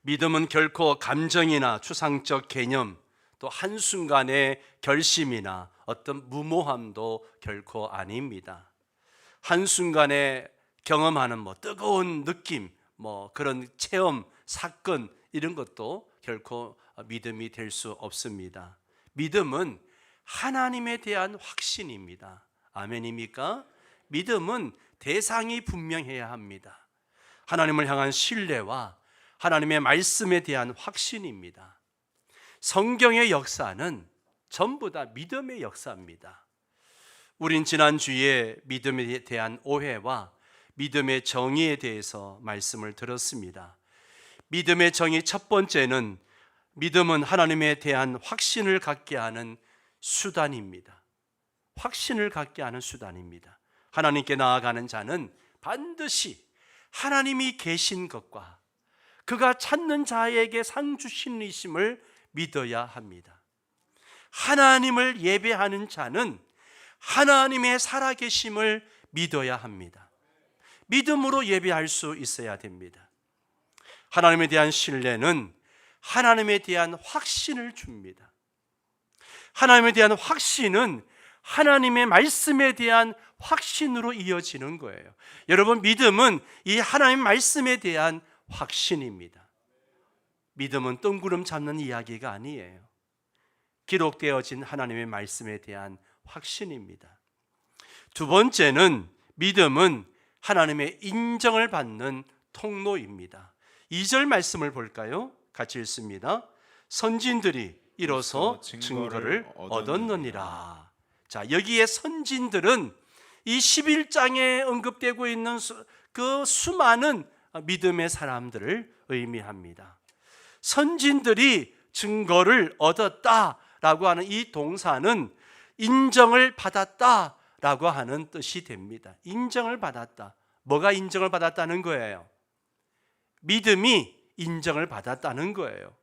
믿음은 결코 감정이나 추상적 개념, 또 한순간의 결심이나 어떤 무모함도 결코 아닙니다. 한순간에 경험하는 뜨거운 느낌, 그런 체험, 사건 이런 것도 결코 믿음이 될 수 없습니다. 믿음은 하나님에 대한 확신입니다. 아멘입니까? 믿음은 대상이 분명해야 합니다. 하나님을 향한 신뢰와 하나님의 말씀에 대한 확신입니다. 성경의 역사는 전부 다 믿음의 역사입니다. 우린 지난주에 믿음에 대한 오해와 믿음의 정의에 대해서 말씀을 들었습니다. 믿음의 정의 첫 번째는 믿음은 하나님에 대한 확신을 갖게 하는 수단입니다. 확신을 갖게 하는 수단입니다. 하나님께 나아가는 자는 반드시 하나님이 계신 것과 그가 찾는 자에게 상 주신 이심을 믿어야 합니다. 하나님을 예배하는 자는 하나님의 살아계심을 믿어야 합니다. 믿음으로 예배할 수 있어야 됩니다. 하나님에 대한 신뢰는 하나님에 대한 확신을 줍니다. 하나님에 대한 확신은 하나님의 말씀에 대한 확신으로 이어지는 거예요. 여러분, 믿음은 이 하나님 말씀에 대한 확신입니다. 믿음은 뜬구름 잡는 이야기가 아니에요. 기록되어진 하나님의 말씀에 대한 확신입니다. 두 번째는 믿음은 하나님의 인정을 받는 통로입니다. 2절 말씀을 볼까요? 같이 읽습니다. 선진들이 이로써 증거를 얻었느니라. 자, 여기에 선진들은 이 11장에 언급되고 있는 그 수많은 믿음의 사람들을 의미합니다. 선진들이 증거를 얻었다라고 하는 이 동사는 인정을 받았다라고 하는 뜻이 됩니다. 인정을 받았다. 뭐가 인정을 받았다는 거예요? 믿음이 인정을 받았다는 거예요.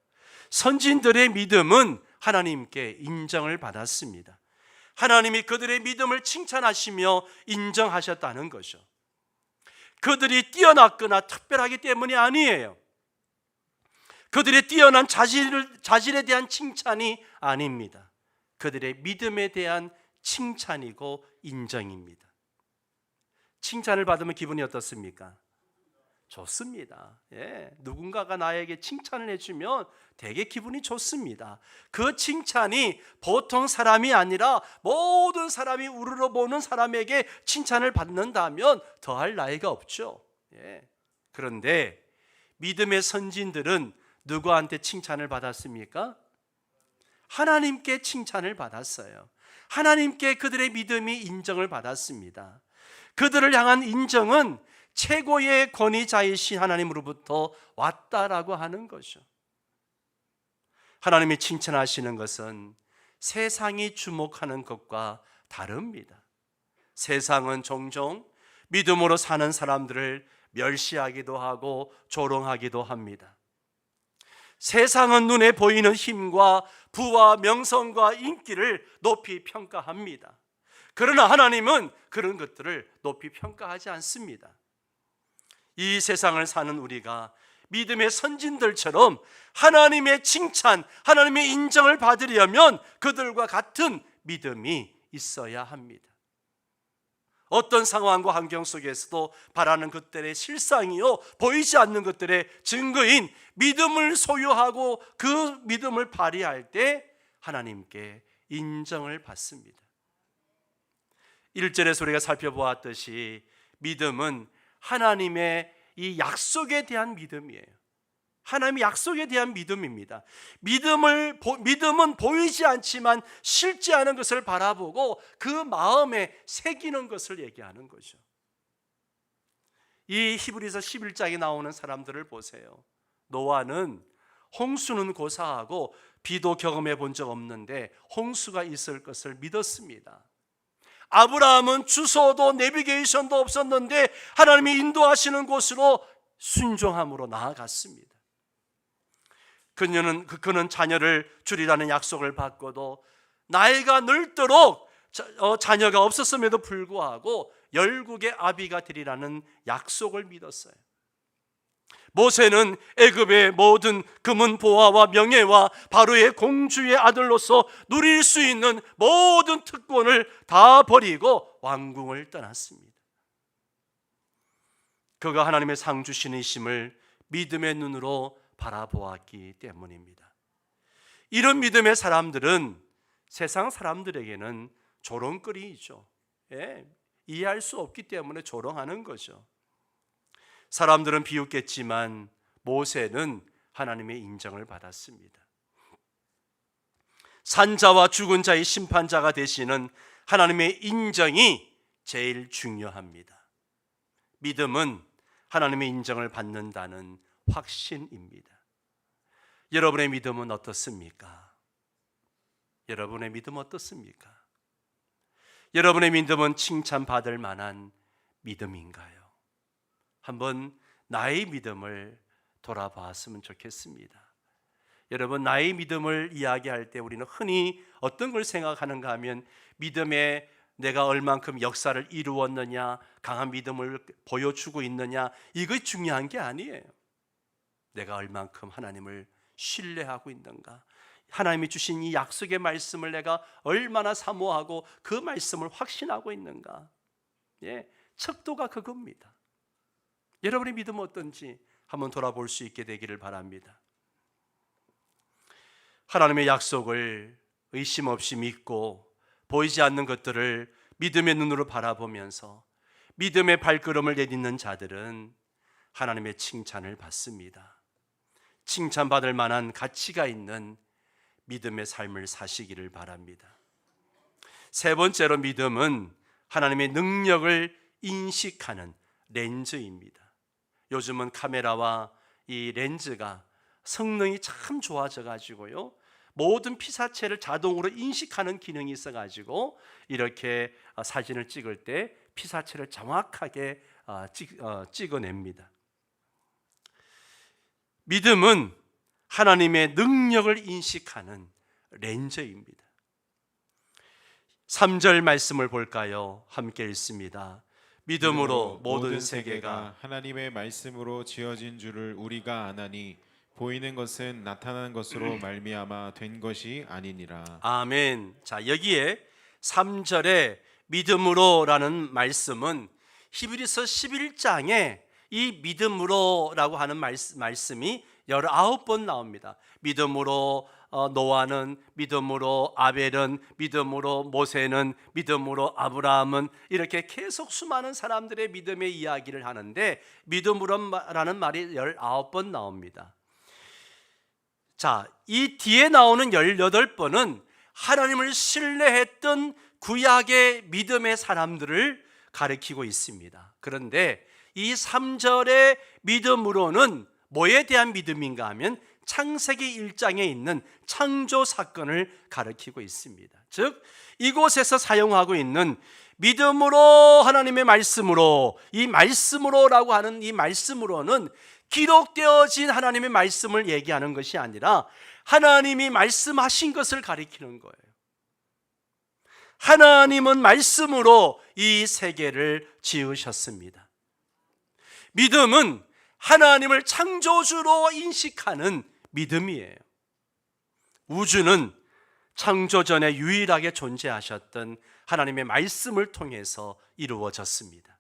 선진들의 믿음은 하나님께 인정을 받았습니다. 하나님이 그들의 믿음을 칭찬하시며 인정하셨다는 거죠. 그들이 뛰어났거나 특별하기 때문이 아니에요. 그들의 뛰어난 자질에 대한 칭찬이 아닙니다. 그들의 믿음에 대한 칭찬이고 인정입니다. 칭찬을 받으면 기분이 어떻습니까? 좋습니다. 누군가가 나에게 칭찬을 해주면 되게 기분이 좋습니다. 그 칭찬이 보통 사람이 아니라 모든 사람이 우러러보는 사람에게 칭찬을 받는다면 더할 나위가 없죠. 그런데 믿음의 선진들은 누구한테 칭찬을 받았습니까? 하나님께 칭찬을 받았어요. 하나님께 그들의 믿음이 인정을 받았습니다. 그들을 향한 인정은 최고의 권위자이신 하나님으로부터 왔다라고 하는 거죠. 하나님이 칭찬하시는 것은 세상이 주목하는 것과 다릅니다. 세상은 종종 믿음으로 사는 사람들을 멸시하기도 하고 조롱하기도 합니다. 세상은 눈에 보이는 힘과 부와 명성과 인기를 높이 평가합니다. 그러나 하나님은 그런 것들을 높이 평가하지 않습니다. 이 세상을 사는 우리가 믿음의 선진들처럼 하나님의 칭찬, 하나님의 인정을 받으려면 그들과 같은 믿음이 있어야 합니다. 어떤 상황과 환경 속에서도 바라는 것들의 실상이요, 보이지 않는 것들의 증거인 믿음을 소유하고 그 믿음을 발휘할 때 하나님께 인정을 받습니다. 1절에서 우리가 살펴보았듯이 믿음은 하나님의 이 약속에 대한 믿음이에요. 하나님의 약속에 대한 믿음입니다. 믿음은 보이지 않지만 실지 않은 것을 바라보고 그 마음에 새기는 것을 얘기하는 거죠. 이 히브리서 11장에 나오는 사람들을 보세요. 노아는 홍수는 고사하고 비도 경험해 본 적 없는데 홍수가 있을 것을 믿었습니다. 아브라함은 주소도 내비게이션도 없었는데 하나님이 인도하시는 곳으로 순종함으로 나아갔습니다. 그는 자녀를 주리라는 약속을 받고도 나이가 늙도록 자녀가 없었음에도 불구하고 열국의 아비가 되리라는 약속을 믿었어요. 모세는 애굽의 모든 금은 보화와 명예와 바로의 공주의 아들로서 누릴 수 있는 모든 특권을 다 버리고 왕궁을 떠났습니다. 그가 하나님의 상주신이심을 믿음의 눈으로 바라보았기 때문입니다. 이런 믿음의 사람들은 세상 사람들에게는 조롱거리이죠. 이해할 수 없기 때문에 조롱하는 거죠. 사람들은 비웃겠지만 모세는 하나님의 인정을 받았습니다. 산자와 죽은 자의 심판자가 되시는 하나님의 인정이 제일 중요합니다. 믿음은 하나님의 인정을 받는다는 확신입니다. 여러분의 믿음은 어떻습니까? 여러분의 믿음 어떻습니까? 여러분의 믿음은 칭찬받을 만한 믿음인가요? 한번 나의 믿음을 돌아봤으면 좋겠습니다. 여러분, 나의 믿음을 이야기할 때 우리는 흔히 어떤 걸 생각하는가 하면 믿음에 내가 얼만큼 역사를 이루었느냐, 강한 믿음을 보여주고 있느냐, 이것이 중요한 게 아니에요. 내가 얼만큼 하나님을 신뢰하고 있는가, 하나님이 주신 이 약속의 말씀을 내가 얼마나 사모하고 그 말씀을 확신하고 있는가, 척도가 그겁니다. 여러분의 믿음은 어떤지 한번 돌아볼 수 있게 되기를 바랍니다. 하나님의 약속을 의심 없이 믿고 보이지 않는 것들을 믿음의 눈으로 바라보면서 믿음의 발걸음을 내딛는 자들은 하나님의 칭찬을 받습니다. 칭찬받을 만한 가치가 있는 믿음의 삶을 사시기를 바랍니다. 세 번째로, 믿음은 하나님의 능력을 인식하는 렌즈입니다. 요즘은 카메라와 이 렌즈가 성능이 참 좋아져 가지고요, 모든 피사체를 자동으로 인식하는 기능이 있어 가지고 이렇게 사진을 찍을 때 피사체를 정확하게 찍어냅니다. 믿음은 하나님의 능력을 인식하는 렌즈입니다. 3절 말씀을 볼까요? 함께 읽습니다. 믿음으로 모든 세계가 하나님의 말씀으로 지어진 줄을 우리가 아나니 보이는 것은 나타나는 것으로 말미암아 된 것이 아니니라. 아멘. 자, 여기에 3절에 믿음으로라는 말씀은 히브리서 11장에 이 믿음으로라고 하는 말씀이 19번 나옵니다. 믿음으로 노아는, 믿음으로 아벨은, 믿음으로 모세는, 믿음으로 아브라함은, 이렇게 계속 수많은 사람들의 믿음의 이야기를 하는데 믿음으로라는 말이 19번 나옵니다. 자, 이 뒤에 나오는 18번은 하나님을 신뢰했던 구약의 믿음의 사람들을 가리키고 있습니다. 그런데 이 3절의 믿음으로는 뭐에 대한 믿음인가 하면 창세기 1장에 있는 창조 사건을 가리키고 있습니다. 즉, 이곳에서 사용하고 있는 믿음으로 하나님의 말씀으로, 이 말씀으로라고 하는 이 말씀으로는 기록되어진 하나님의 말씀을 얘기하는 것이 아니라 하나님이 말씀하신 것을 가리키는 거예요. 하나님은 말씀으로 이 세계를 지으셨습니다. 믿음은 하나님을 창조주로 인식하는 믿음이에요. 우주는 창조 전에 유일하게 존재하셨던 하나님의 말씀을 통해서 이루어졌습니다.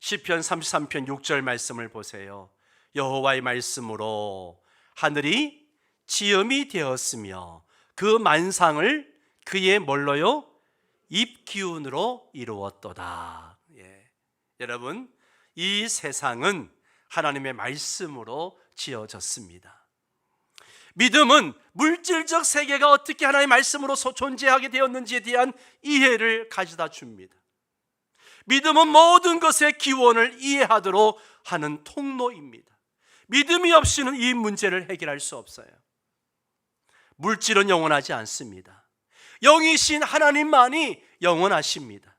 시편 33편 6절 말씀을 보세요. 여호와의 말씀으로 하늘이 지음이 되었으며 그 만상을 그의 뭘로요? 입기운으로 이루었도다. 여러분, 이 세상은 하나님의 말씀으로 지어졌습니다. 믿음은 물질적 세계가 어떻게 하나님의 말씀으로 존재하게 되었는지에 대한 이해를 가져다 줍니다. 믿음은 모든 것의 기원을 이해하도록 하는 통로입니다. 믿음이 없이는 이 문제를 해결할 수 없어요. 물질은 영원하지 않습니다. 영이신 하나님만이 영원하십니다.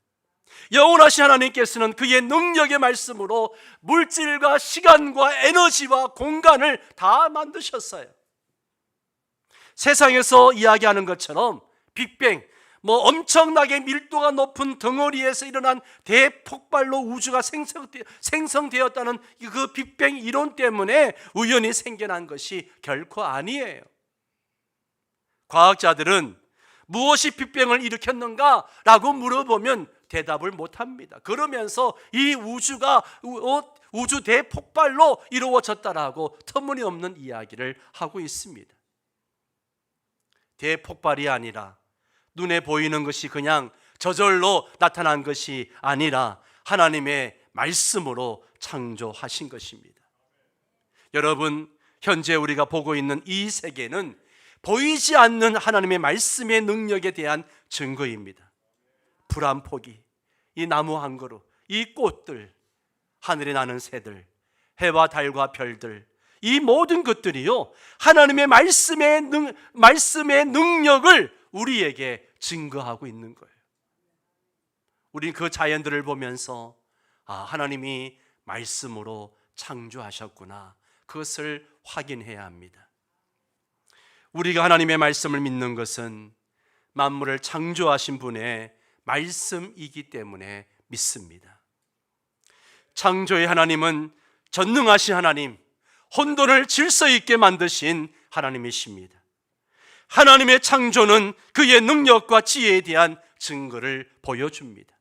영원하신 하나님께서는 그의 능력의 말씀으로 물질과 시간과 에너지와 공간을 다 만드셨어요. 세상에서 이야기하는 것처럼 빅뱅, 엄청나게 밀도가 높은 덩어리에서 일어난 대폭발로 우주가 생성되었다는 그 빅뱅 이론 때문에 우연히 생겨난 것이 결코 아니에요. 과학자들은 무엇이 빅뱅을 일으켰는가? 라고 물어보면 대답을 못합니다. 그러면서 이 우주가 우주 대폭발로 이루어졌다라고 터무니없는 이야기를 하고 있습니다. 대폭발이 아니라 눈에 보이는 것이 그냥 저절로 나타난 것이 아니라 하나님의 말씀으로 창조하신 것입니다. 여러분, 현재 우리가 보고 있는 이 세계는 보이지 않는 하나님의 말씀의 능력에 대한 증거입니다. 불 한 포기, 이 나무 한 그루, 이 꽃들, 하늘에 나는 새들, 해와 달과 별들, 이 모든 것들이요 하나님의 말씀의 능력을 우리에게 증거하고 있는 거예요. 우리는 그 자연들을 보면서 하나님이 말씀으로 창조하셨구나, 그것을 확인해야 합니다. 우리가 하나님의 말씀을 믿는 것은 만물을 창조하신 분의 말씀이기 때문에 믿습니다. 창조의 하나님은 전능하신 하나님, 혼돈을 질서 있게 만드신 하나님이십니다. 하나님의 창조는 그의 능력과 지혜에 대한 증거를 보여줍니다.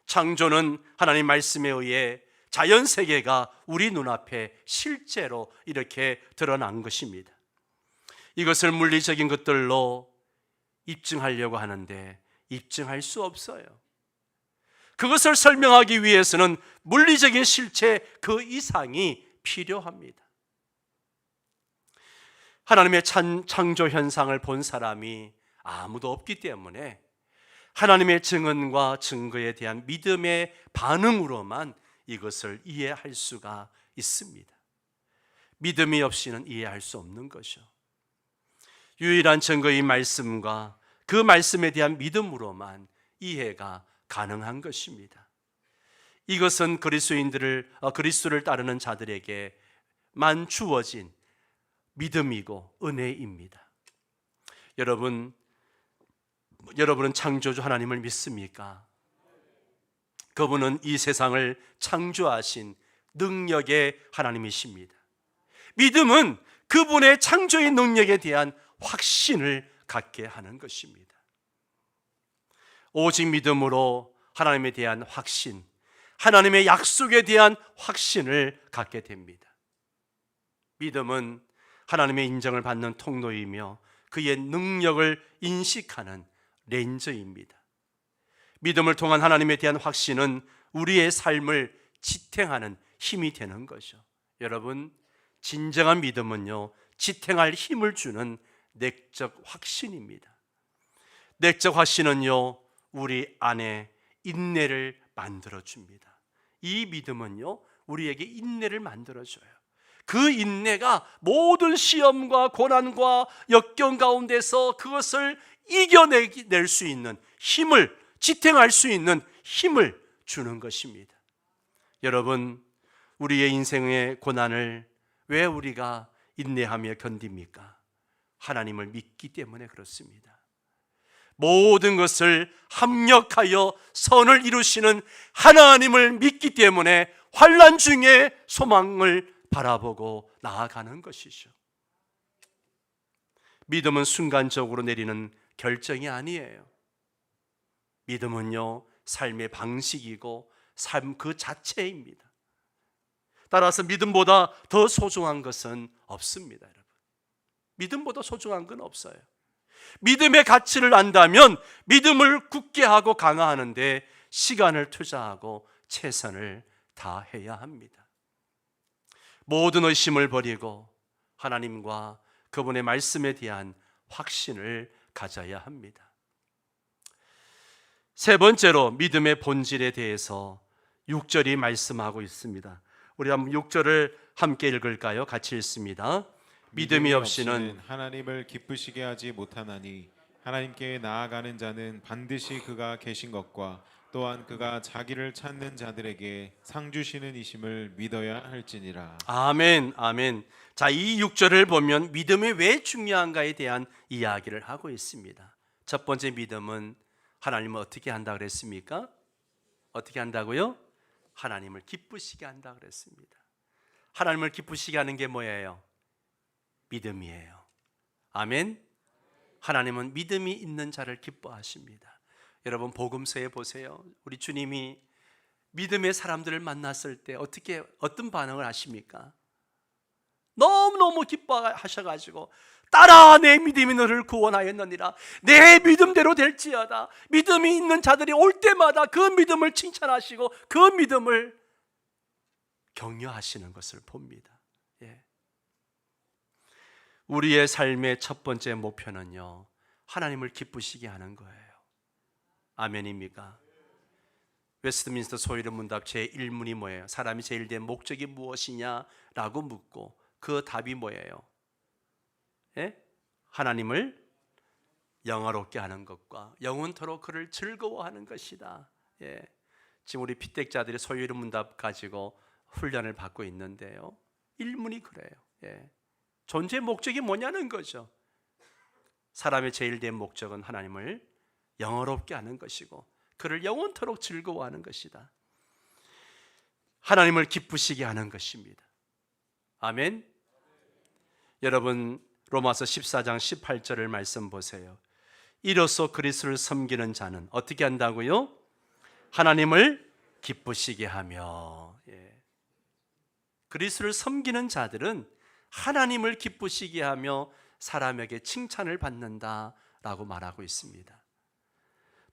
창조는 하나님 말씀에 의해 자연 세계가 우리 눈앞에 실제로 이렇게 드러난 것입니다. 이것을 물리적인 것들로 입증하려고 하는데 입증할 수 없어요. 그것을 설명하기 위해서는 물리적인 실체 그 이상이 필요합니다. 하나님의 창조 현상을 본 사람이 아무도 없기 때문에 하나님의 증언과 증거에 대한 믿음의 반응으로만 이것을 이해할 수가 있습니다. 믿음이 없이는 이해할 수 없는 것이죠. 유일한 증거의 말씀과 그 말씀에 대한 믿음으로만 이해가 가능한 것입니다. 이것은 그리스도를 따르는 자들에게만 주어진 믿음이고 은혜입니다. 여러분은 창조주 하나님을 믿습니까? 그분은 이 세상을 창조하신 능력의 하나님이십니다. 믿음은 그분의 창조의 능력에 대한 확신을 갖게 하는 것입니다. 오직 믿음으로 하나님에 대한 확신, 하나님의 약속에 대한 확신을 갖게 됩니다. 믿음은 하나님의 인정을 받는 통로이며 그의 능력을 인식하는 렌즈입니다. 믿음을 통한 하나님에 대한 확신은 우리의 삶을 지탱하는 힘이 되는 거죠. 여러분, 진정한 믿음은요, 지탱할 힘을 주는 내적 확신입니다. 내적 확신은요, 우리 안에 인내를 만들어줍니다. 이 믿음은요, 우리에게 인내를 만들어줘요. 그 인내가 모든 시험과 고난과 역경 가운데서 그것을 이겨낼 수 있는 힘을, 지탱할 수 있는 힘을 주는 것입니다. 여러분, 우리의 인생의 고난을 왜 우리가 인내하며 견딥니까? 하나님을 믿기 때문에 그렇습니다. 모든 것을 합력하여 선을 이루시는 하나님을 믿기 때문에 환난 중에 소망을 바라보고 나아가는 것이죠. 믿음은 순간적으로 내리는 결정이 아니에요. 믿음은요, 삶의 방식이고 삶 그 자체입니다. 따라서 믿음보다 더 소중한 것은 없습니다, 여러분. 믿음보다 소중한 건 없어요. 믿음의 가치를 안다면 믿음을 굳게 하고 강화하는데 시간을 투자하고 최선을 다해야 합니다. 모든 의심을 버리고 하나님과 그분의 말씀에 대한 확신을 가져야 합니다. 세 번째로 믿음의 본질에 대해서 6절이 말씀하고 있습니다. 우리 한번 6절을 함께 읽을까요? 같이 읽습니다. 믿음이 없이는 하나님을 기쁘시게 하지 못하나니 하나님께 나아가는 자는 반드시 그가 계신 것과 또한 그가 자기를 찾는 자들에게 상 주시는 이심을 믿어야 할지니라. 아멘, 아멘. 자, 이 6절을 보면 믿음이 왜 중요한가에 대한 이야기를 하고 있습니다. 첫 번째 믿음은 하나님을 어떻게 한다 그랬습니까? 어떻게 한다고요? 하나님을 기쁘시게 한다 그랬습니다. 하나님을 기쁘시게 하는 게 뭐예요? 믿음이에요. 아멘. 하나님은 믿음이 있는 자를 기뻐하십니다. 여러분 복음서에 보세요. 우리 주님이 믿음의 사람들을 만났을 때 어떤 반응을 하십니까? 너무너무 기뻐하셔가지고 따라 내 믿음이 너를 구원하였느니라. 내 믿음대로 될지어다. 믿음이 있는 자들이 올 때마다 그 믿음을 칭찬하시고 그 믿음을 격려하시는 것을 봅니다. 예. 우리의 삶의 첫 번째 목표는요, 하나님을 기쁘시게 하는 거예요. 아멘입니까? 웨스트민스터 소위의 문답 제1문이 뭐예요? 사람이 제일 된 목적이 무엇이냐라고 묻고 그 답이 뭐예요? 예? 하나님을 영화롭게 하는 것과 영원토록 그를 즐거워하는 것이다. 예. 지금 우리 피택자들이 소위의 문답 가지고 훈련을 받고 있는데요, 1문이 그래요. 예. 존재의 목적이 뭐냐는 거죠. 사람의 제일 된 목적은 하나님을 영화롭게 하는 것이고 그를 영원토록 즐거워하는 것이다. 하나님을 기쁘시게 하는 것입니다. 아멘. 여러분 로마서 14장 18절을 말씀 보세요. 이로써 그리스도를 섬기는 자는 어떻게 한다고요? 하나님을 기쁘시게 하며. 예. 그리스도를 섬기는 자들은 하나님을 기쁘시게 하며 사람에게 칭찬을 받는다라고 말하고 있습니다.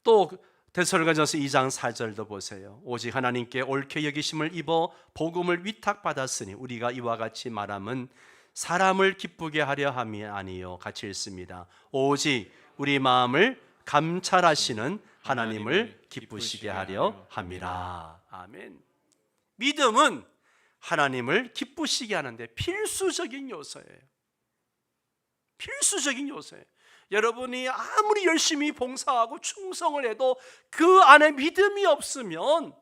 또 데살로니가전서 2장 4절도 보세요. 오직 하나님께 옳게 여기심을 입어 복음을 위탁받았으니 우리가 이와 같이 말함은 사람을 기쁘게 하려 함이 아니요. 같이 읽습니다. 오직 우리 마음을 감찰하시는 하나님을 기쁘시게 하려 함이라. 아멘. 믿음은 하나님을 기쁘시게 하는데 필수적인 요소예요. 필수적인 요소예요. 여러분이 아무리 열심히 봉사하고 충성을 해도 그 안에 믿음이 없으면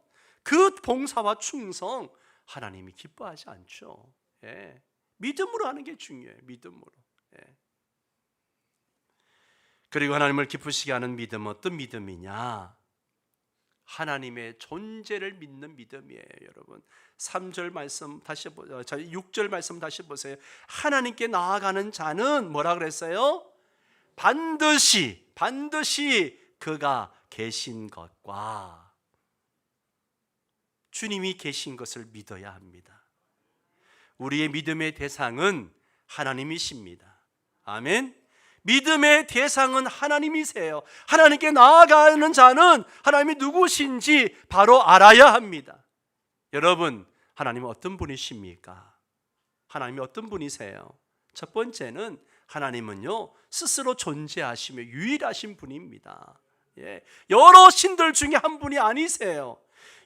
그 봉사와 충성 하나님이 기뻐하지 않죠. 예. 믿음으로 하는 게 중요해요. 믿음으로. 예. 그리고 하나님을 기쁘시게 하는 믿음은 어떤 믿음이냐? 하나님의 존재를 믿는 믿음이에요. 여러분 3절 말씀 다시 보세요. 6절 말씀 다시 보세요. 하나님께 나아가는 자는 뭐라 그랬어요? 반드시 그가 계신 것과 주님이 계신 것을 믿어야 합니다. 우리의 믿음의 대상은 하나님이십니다. 아멘. 믿음의 대상은 하나님이세요. 하나님께 나아가는 자는 하나님이 누구신지 바로 알아야 합니다. 여러분, 하나님은 어떤 분이십니까? 하나님이 어떤 분이세요? 첫 번째는 하나님은요 스스로 존재하시며 유일하신 분입니다. 예. 여러 신들 중에 한 분이 아니세요.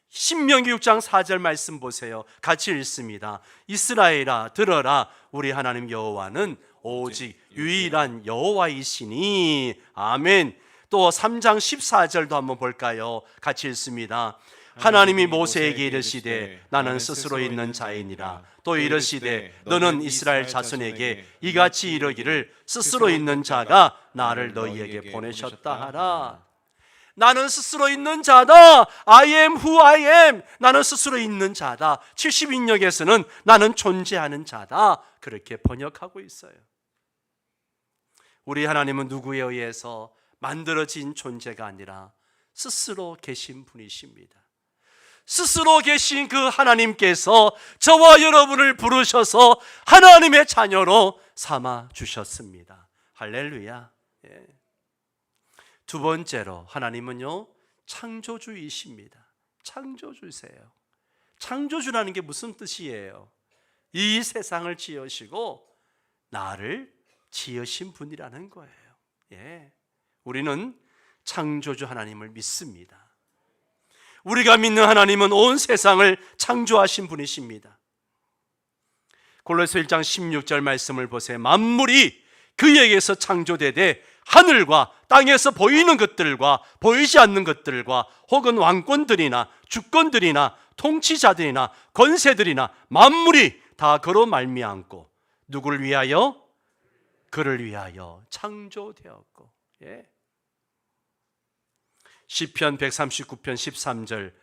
신명기 6장 4절 말씀 보세요. 같이 읽습니다. 이스라엘아 들어라, 우리 하나님 여호와는 오직 유일한 여호와이시니. 아멘. 또 3장 14절도 한번 볼까요? 같이 읽습니다. 하나님이 모세에게 이르시되 나는 스스로 있는 자이니라. 또 이르시되 너는 이스라엘 자손에게 이같이 이르기를 스스로 있는 자가 나를 너희에게 보내셨다 하라. 나는 스스로 있는 자다. I am who I am. 나는 스스로 있는 자다. 70인역에서는 나는 존재하는 자다. 그렇게 번역하고 있어요. 우리 하나님은 누구에 의해서 만들어진 존재가 아니라 스스로 계신 분이십니다. 스스로 계신 그 하나님께서 저와 여러분을 부르셔서 하나님의 자녀로 삼아 주셨습니다. 할렐루야. 예. 두 번째로 하나님은요 창조주이십니다. 창조주세요. 창조주라는 게 무슨 뜻이에요? 이 세상을 지으시고 나를 지으신 분이라는 거예요. 예. 우리는 창조주 하나님을 믿습니다. 우리가 믿는 하나님은 온 세상을 창조하신 분이십니다. 골로새 1장 16절 말씀을 보세요. 만물이 그에게서 창조되되 하늘과 땅에서 보이는 것들과 보이지 않는 것들과 혹은 왕권들이나 주권들이나 통치자들이나 권세들이나 만물이 다 그로 말미암고 누구를 위하여? 그를 위하여 창조되었고. 예. 시편 139편 13절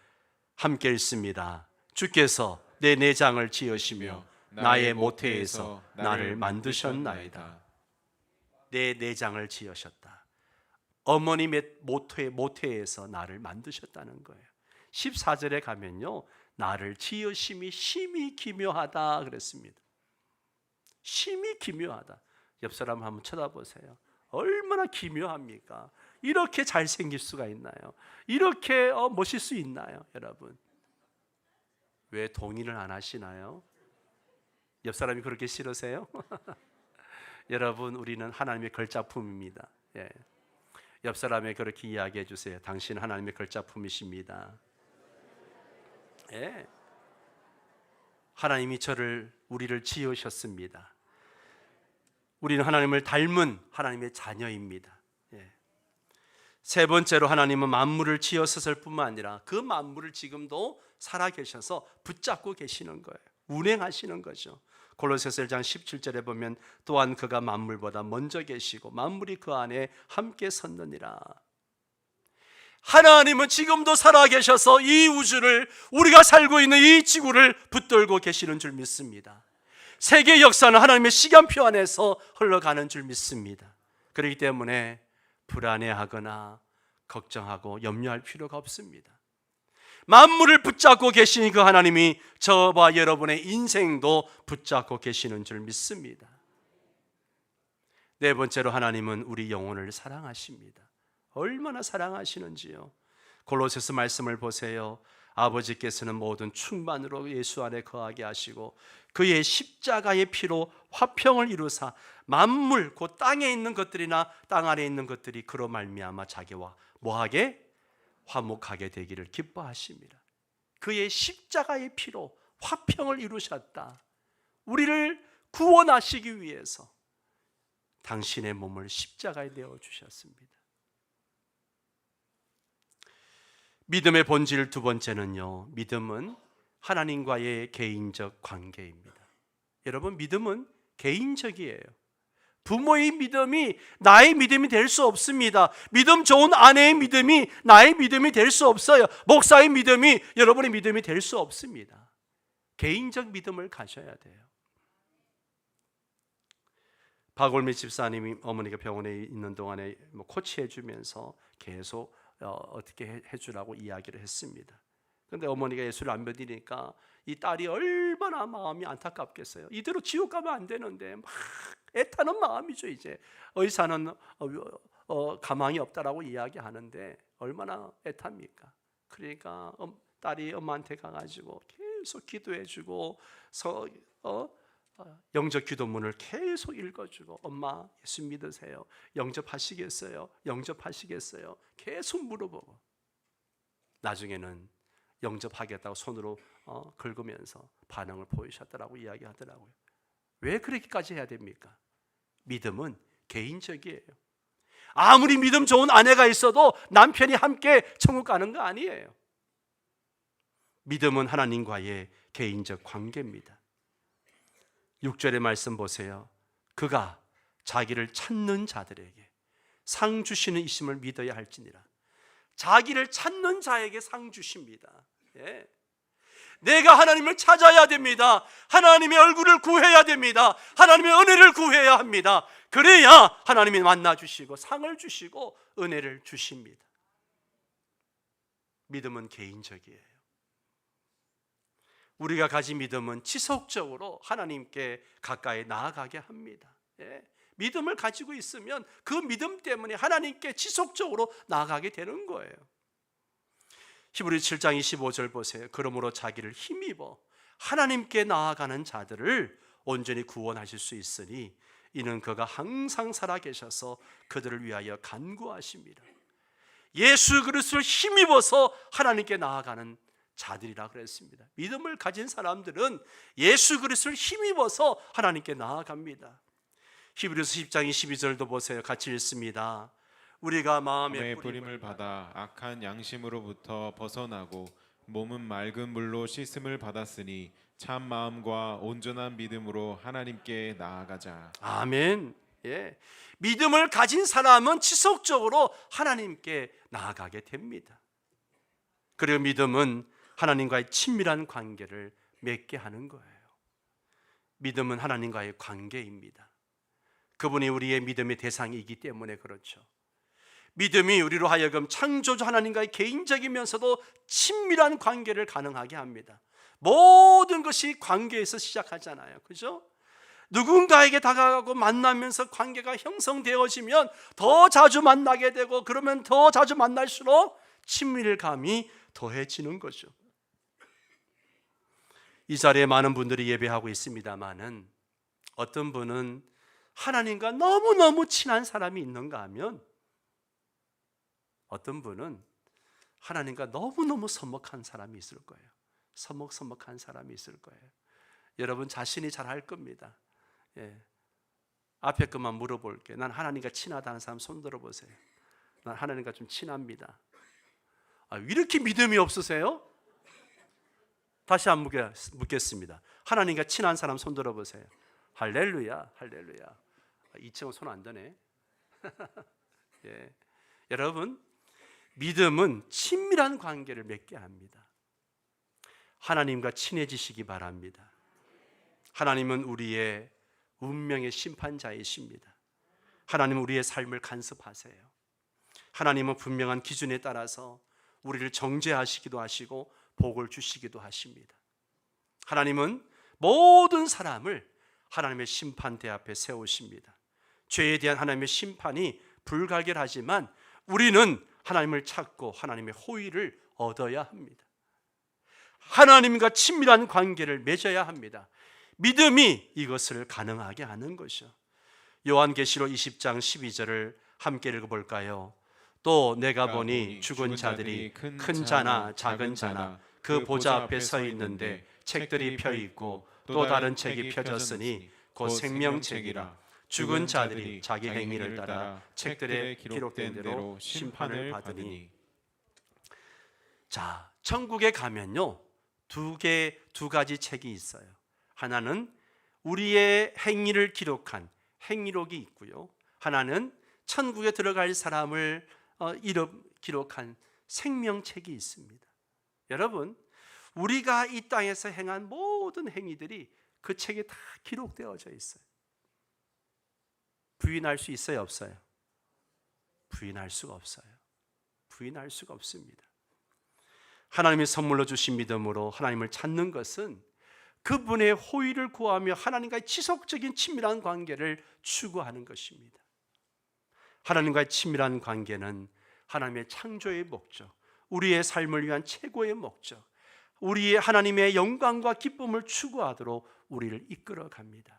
함께 읽습니다. 주께서 내 내장을 지으시며 나의 모태에서 나를 만드셨나이다. 내 내장을 지으셨다. 어머님의 모태에서 나를 만드셨다는 거예요. 14절에 가면요, 나를 지으심이 심히 기묘하다 그랬습니다. 심히 기묘하다. 옆 사람 한번 쳐다보세요. 얼마나 기묘합니까? 이렇게 잘생길 수가 있나요? 이렇게 멋있을 수 있나요, 여러분? 왜 동의를 안 하시나요? 옆 사람이 그렇게 싫으세요? 여러분, 우리는 하나님의 걸작품입니다. 예. 옆 사람에 그렇게 이야기해 주세요. 당신 하나님의 걸작품이십니다. 예. 하나님이 우리를 지으셨습니다. 우리는 하나님을 닮은 하나님의 자녀입니다. 예. 세 번째로 하나님은 만물을 지으셨을 뿐만 아니라 그 만물을 지금도 살아계셔서 붙잡고 계시는 거예요. 운행하시는 거죠. 골로새서 1장 17절에 보면 또한 그가 만물보다 먼저 계시고 만물이 그 안에 함께 섰느니라. 하나님은 지금도 살아계셔서 이 우주를, 우리가 살고 있는 이 지구를 붙들고 계시는 줄 믿습니다. 세계 역사는 하나님의 시간표 안에서 흘러가는 줄 믿습니다. 그렇기 때문에 불안해하거나 걱정하고 염려할 필요가 없습니다. 만물을 붙잡고 계신 그 하나님이 저와 여러분의 인생도 붙잡고 계시는 줄 믿습니다. 네 번째로 하나님은 우리 영혼을 사랑하십니다. 얼마나 사랑하시는지요. 골로새서 말씀을 보세요. 아버지께서는 모든 충만으로 예수 안에 거하게 하시고 그의 십자가의 피로 화평을 이루사 만물, 곧 땅에 있는 것들이나 땅 안에 있는 것들이 그로 말미암아 자기와 뭐하게? 화목하게 되기를 기뻐하십니다. 그의 십자가의 피로 화평을 이루셨다. 우리를 구원하시기 위해서 당신의 몸을 십자가에 내어주셨습니다. 믿음의 본질 두 번째는요, 믿음은 하나님과의 개인적 관계입니다. 여러분, 믿음은 개인적이에요. 부모의 믿음이 나의 믿음이 될 수 없습니다. 믿음 좋은 아내의 믿음이 나의 믿음이 될 수 없어요. 목사의 믿음이 여러분의 믿음이 될 수 없습니다. 개인적 믿음을 가져야 돼요. 박올미 집사님이 어머니가 병원에 있는 동안에 코치해 주면서 계속 어떻게 해주라고 이야기를 했습니다. 그런데 어머니가 예수를 안 믿으니까 이 딸이 얼마나 마음이 안타깝겠어요. 이대로 지옥 가면 안 되는데 막 애타는 마음이죠. 이제 의사는 가망이 없다라고 이야기하는데 얼마나 애탑니까? 그러니까 딸이 엄마한테 가가지고 계속 기도해주고 영접 기도문을 계속 읽어주고, 엄마 예수 믿으세요? 영접하시겠어요? 영접하시겠어요? 계속 물어보고, 나중에는 영접하겠다고 손으로 긁으면서 반응을 보이셨더라고 이야기하더라고요. 왜 그렇게까지 해야 됩니까? 믿음은 개인적이에요. 아무리 믿음 좋은 아내가 있어도 남편이 함께 천국 가는 거 아니에요. 믿음은 하나님과의 개인적 관계입니다. 6절의 말씀 보세요. 그가 자기를 찾는 자들에게 상 주시는 이심을 믿어야 할지니라. 자기를 찾는 자에게 상 주십니다. 예. 내가 하나님을 찾아야 됩니다. 하나님의 얼굴을 구해야 됩니다. 하나님의 은혜를 구해야 합니다. 그래야 하나님이 만나 주시고 상을 주시고 은혜를 주십니다. 믿음은 개인적이에요. 우리가 가진 믿음은 지속적으로 하나님께 가까이 나아가게 합니다. 예. 믿음을 가지고 있으면 그 믿음 때문에 하나님께 지속적으로 나아가게 되는 거예요. 히브리서 7장 25절 보세요. 그러므로 자기를 힘입어 하나님께 나아가는 자들을 온전히 구원하실 수 있으니 이는 그가 항상 살아계셔서 그들을 위하여 간구하십니다. 예수 그리스도를 힘입어서 하나님께 나아가는 자들이라 그랬습니다. 믿음을 가진 사람들은 예수 그리스도를 힘입어서 하나님께 나아갑니다. 히브리서 10장 22절도 보세요. 같이 읽습니다. 우리가 마음의 뿌림을 받아 악한 양심으로부터 벗어나고 몸은 맑은 물로 씻음을 받았으니 참 마음과 온전한 믿음으로 하나님께 나아가자. 아멘. 믿음을 가진 사람은 지속적으로 하나님께 나아가게 됩니다. 그리고 믿음은 하나님과의 친밀한 관계를 맺게 하는 거예요. 믿음은 하나님과의 관계입니다. 그분이 우리의 믿음의 대상이기 때문에 그렇죠. 믿음이 우리로 하여금 창조주 하나님과의 개인적이면서도 친밀한 관계를 가능하게 합니다. 모든 것이 관계에서 시작하잖아요. 그죠? 누군가에게 다가가고 만나면서 관계가 형성되어지면 더 자주 만나게 되고, 그러면 더 자주 만날수록 친밀감이 더해지는 거죠. 이 자리에 많은 분들이 예배하고 있습니다마는 어떤 분은 하나님과 너무너무 친한 사람이 있는가 하면 어떤 분은 하나님과 너무너무 서먹한 사람이 있을 거예요. 서먹서먹한 사람이 있을 거예요. 여러분 자신이 잘 알 겁니다. 앞에 것만 물어볼게요. 난 하나님과 친하다는 사람 손 들어보세요. 난 하나님과 좀 친합니다. 이렇게 믿음이 없으세요? 다시 한번 묻겠습니다. 하나님과 친한 사람 손 들어보세요. 할렐루야, 할렐루야. 2층은 손 안 드네. 여러분, 믿음은 친밀한 관계를 맺게 합니다. 하나님과 친해지시기 바랍니다. 하나님은 우리의 운명의 심판자이십니다. 하나님은 우리의 삶을 간섭하세요. 하나님은 분명한 기준에 따라서 우리를 정죄하시기도 하시고 복을 주시기도 하십니다. 하나님은 모든 사람을 하나님의 심판대 앞에 세우십니다. 죄에 대한 하나님의 심판이 불가결하지만 우리는 하나님을 찾고 하나님의 호의를 얻어야 합니다. 하나님과 친밀한 관계를 맺어야 합니다. 믿음이 이것을 가능하게 하는 것이죠. 요한계시록 20장 12절을 함께 읽어볼까요? 또 내가 보니 죽은 자들이 큰 자나 작은 자나 그 보좌 앞에 서 있는데 책들이 펴 있고 또 다른 책이 펴졌으니 곧 생명책이라. 죽은 자들이 자기 행위를 따라 책들에 기록된 대로 심판을 받으니. 자, 천국에 가면요 두 가지 책이 있어요. 하나는 우리의 행위를 기록한 행위록이 있고요, 하나는 천국에 들어갈 사람을 이름 기록한 생명책이 있습니다. 여러분, 우리가 이 땅에서 행한 모든 행위들이 그 책에 다 기록되어져 있어요. 부인할 수 있어요, 없어요? 부인할 수가 없어요. 부인할 수가 없습니다. 하나님이 선물로 주신 믿음으로 하나님을 찾는 것은 그분의 호의를 구하며 하나님과의 지속적인 친밀한 관계를 추구하는 것입니다. 하나님과의 친밀한 관계는 하나님의 창조의 목적, 우리의 삶을 위한 최고의 목적, 우리의 하나님의 영광과 기쁨을 추구하도록 우리를 이끌어 갑니다.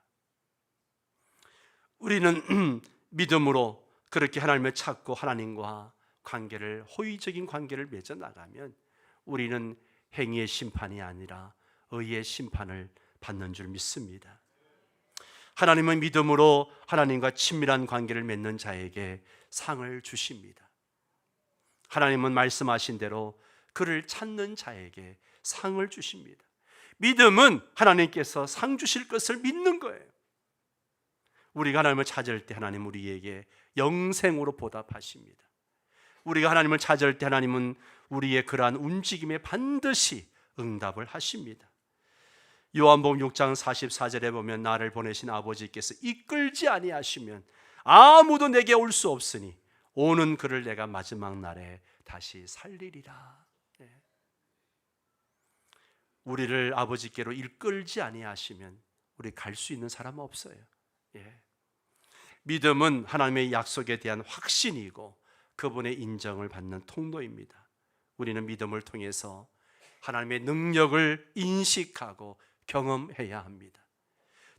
우리는 믿음으로 그렇게 하나님을 찾고 하나님과 관계를, 호의적인 관계를 맺어 나가면 우리는 행위의 심판이 아니라 의의 심판을 받는 줄 믿습니다. 하나님은 믿음으로 하나님과 친밀한 관계를 맺는 자에게 상을 주십니다. 하나님은 말씀하신 대로 그를 찾는 자에게 상을 주십니다. 믿음은 하나님께서 상 주실 것을 믿는 거예요. 우리가 하나님을 찾을 때 하나님 우리에게 영생으로 보답하십니다. 우리가 하나님을 찾을 때 하나님은 우리의 그러한 움직임에 반드시 응답을 하십니다. 요한복음 6장 44절에 보면 나를 보내신 아버지께서 이끌지 아니하시면 아무도 내게 올 수 없으니 오는 그를 내가 마지막 날에 다시 살리리라. 우리를 아버지께로 이끌지 아니하시면 우리 갈 수 있는 사람은 없어요. 믿음은 하나님의 약속에 대한 확신이고 그분의 인정을 받는 통로입니다. 우리는 믿음을 통해서 하나님의 능력을 인식하고 경험해야 합니다.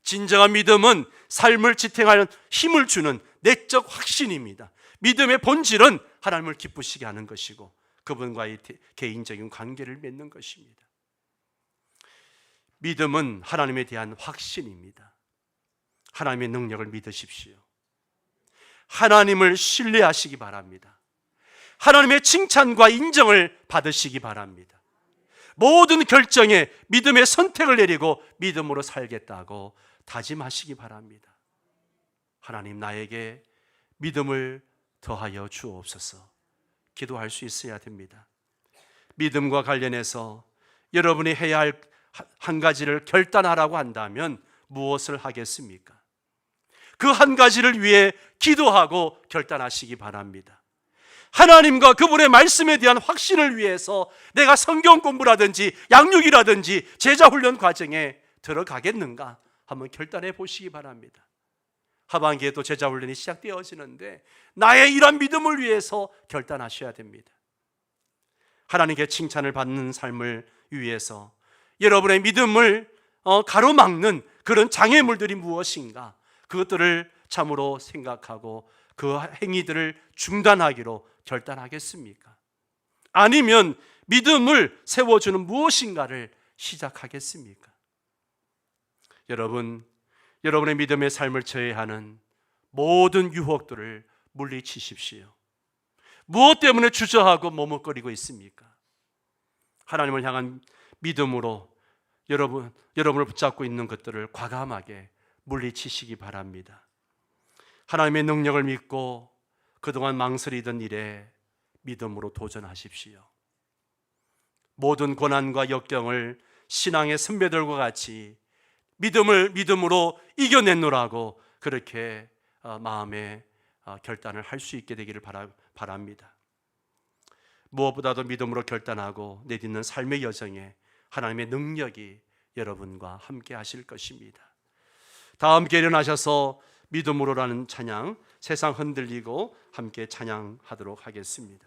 진정한 믿음은 삶을 지탱하는 힘을 주는 내적 확신입니다. 믿음의 본질은 하나님을 기쁘시게 하는 것이고 그분과의 개인적인 관계를 맺는 것입니다. 믿음은 하나님에 대한 확신입니다. 하나님의 능력을 믿으십시오. 하나님을 신뢰하시기 바랍니다. 하나님의 칭찬과 인정을 받으시기 바랍니다. 모든 결정에 믿음의 선택을 내리고 믿음으로 살겠다고 다짐하시기 바랍니다. 하나님 나에게 믿음을 더하여 주옵소서 기도할 수 있어야 됩니다. 믿음과 관련해서 여러분이 해야 할 한 가지를 결단하라고 한다면 무엇을 하겠습니까? 그 한 가지를 위해 기도하고 결단하시기 바랍니다. 하나님과 그분의 말씀에 대한 확신을 위해서 내가 성경 공부라든지 양육이라든지 제자훈련 과정에 들어가겠는가 한번 결단해 보시기 바랍니다. 하반기에 또 제자훈련이 시작되어지는데 나의 이런 믿음을 위해서 결단하셔야 됩니다. 하나님께 칭찬을 받는 삶을 위해서 여러분의 믿음을 가로막는 그런 장애물들이 무엇인가 그것들을 참으로 생각하고 그 행위들을 중단하기로 결단하겠습니까? 아니면 믿음을 세워주는 무엇인가를 시작하겠습니까? 여러분의 믿음의 삶을 저해하는 모든 유혹들을 물리치십시오. 무엇 때문에 주저하고 머뭇거리고 있습니까? 하나님을 향한 믿음으로 여러분을 붙잡고 있는 것들을 과감하게 물리치시기 바랍니다. 하나님의 능력을 믿고 그동안 망설이던 일에 믿음으로 도전하십시오. 모든 고난과 역경을 신앙의 선배들과 같이 믿음으로 이겨내노라고 그렇게 마음의 결단을 할 수 있게 되기를 바랍니다. 무엇보다도 믿음으로 결단하고 내딛는 삶의 여정에 하나님의 능력이 여러분과 함께 하실 것입니다. 다 함께 일어나셔서 믿음으로라는 찬양 세상 흔들리고 함께 찬양하도록 하겠습니다.